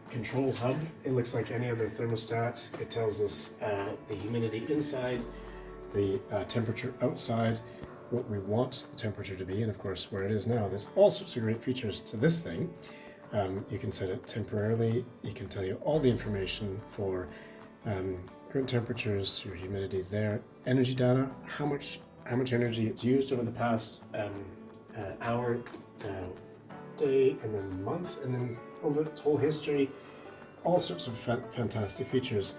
control hub. It looks like any other thermostat. It tells us the humidity inside, the temperature outside, what we want the temperature to be, and of course where it is now. There's all sorts of great features to this thing. You can set it temporarily. You can tell you all the information for current temperatures, your humidity there, energy data, how much energy it's used over the past hour, day, and then month, and then over its whole history. All sorts of fantastic features.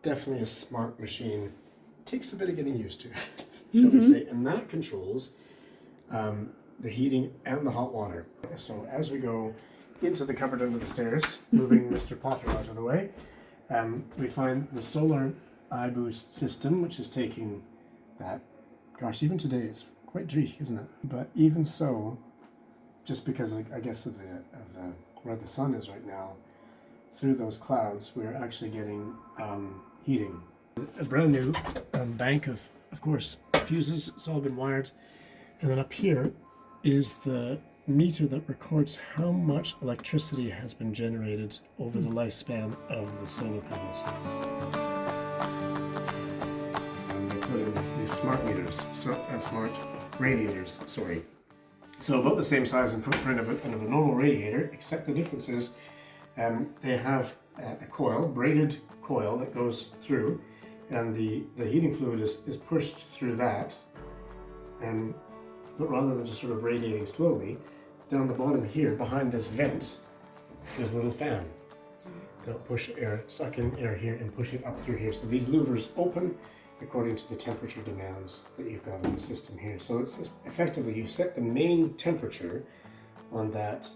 Definitely a smart machine. Takes a bit of getting used to, shall we say, and that controls the heating and the hot water. So as we go into the cupboard under the stairs, moving Mr. Potter out of the way, we find the solar iBoost system, which is taking that. Gosh, even today it's quite dreary, isn't it? But even so, just because I guess of the where the sun is right now, through those clouds, we're actually getting heating. A brand new bank of course, fuses. It's all been wired, and then up here is the meter that records how much electricity has been generated over the lifespan of the solar panels. And they put in these smart meters, smart radiators, sorry. So about the same size and footprint of a normal radiator, except the difference is they have a coil, braided coil that goes through, and the heating fluid is pushed through that, but rather than just sort of radiating slowly, down the bottom here, behind this vent, there's a little fan that'll push air, suck in air here and push it up through here. So these louvers open according to the temperature demands that you've got in the system here. So it's effectively, you set the main temperature on that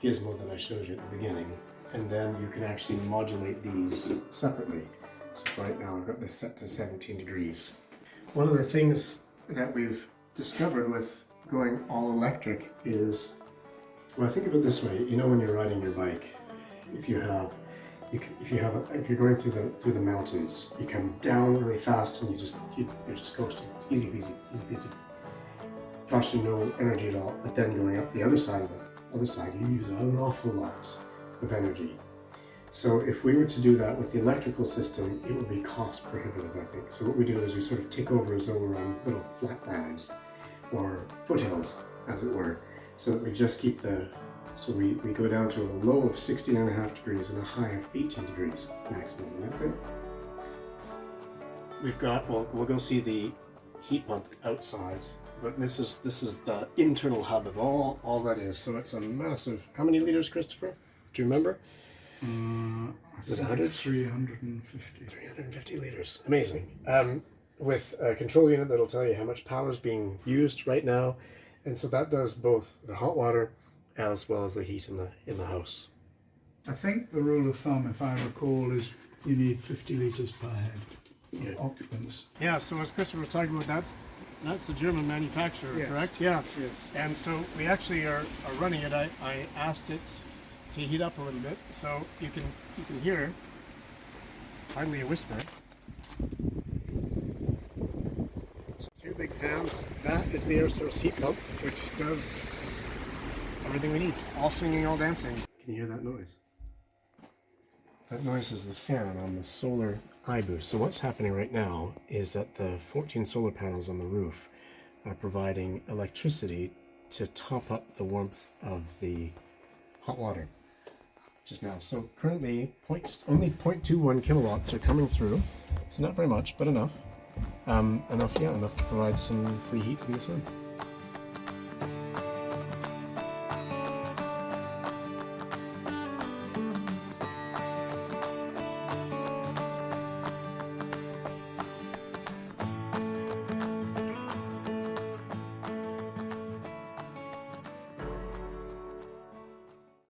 gizmo that I showed you at the beginning, and then you can actually modulate these separately. So right now I've got this set to 17 degrees. One of the things that we've discovered with going all electric is, well, think of it this way. You know, when you're riding your bike, if you're going through the mountains, you come down really fast and you're just coasting. It's easy peasy. Costing no energy at all. But then going up the other side, you use an awful lot of energy. So if we were to do that with the electrical system, it would be cost prohibitive, I think. So what we do is we sort of take over as though we're on little flatlands or foothills, as it were, so that we just keep so we go down to a low of 16.5 degrees and a high of 18 degrees maximum, and that's it. We've got, we'll go see the heat pump outside, but this is the internal hub of all that is. So it's a massive, how many liters, Christopher? Do you remember? Is it 100? 350. 350 liters. Amazing. With a control unit that'll tell you how much power is being used right now, and so that does both the hot water as well as the heat in the house. I think the rule of thumb, if I recall, is you need 50 litres per head of occupants. Yeah, so as Christopher was talking about, that's the German manufacturer, yes. Correct? Yeah. Yes. And so we actually are running it. I asked it to heat up a little bit, so you can hear hardly a whisper. So 2 big fans. That is the air source heat pump, which does everything we need. All singing, all dancing. Can you hear that noise? That noise is the fan on the solar iBoost. So what's happening right now is that the 14 solar panels on the roof are providing electricity to top up the warmth of the hot water just now. So currently only 0.21 kilowatts are coming through. So not very much, but enough. Enough to provide some free heat from the sun.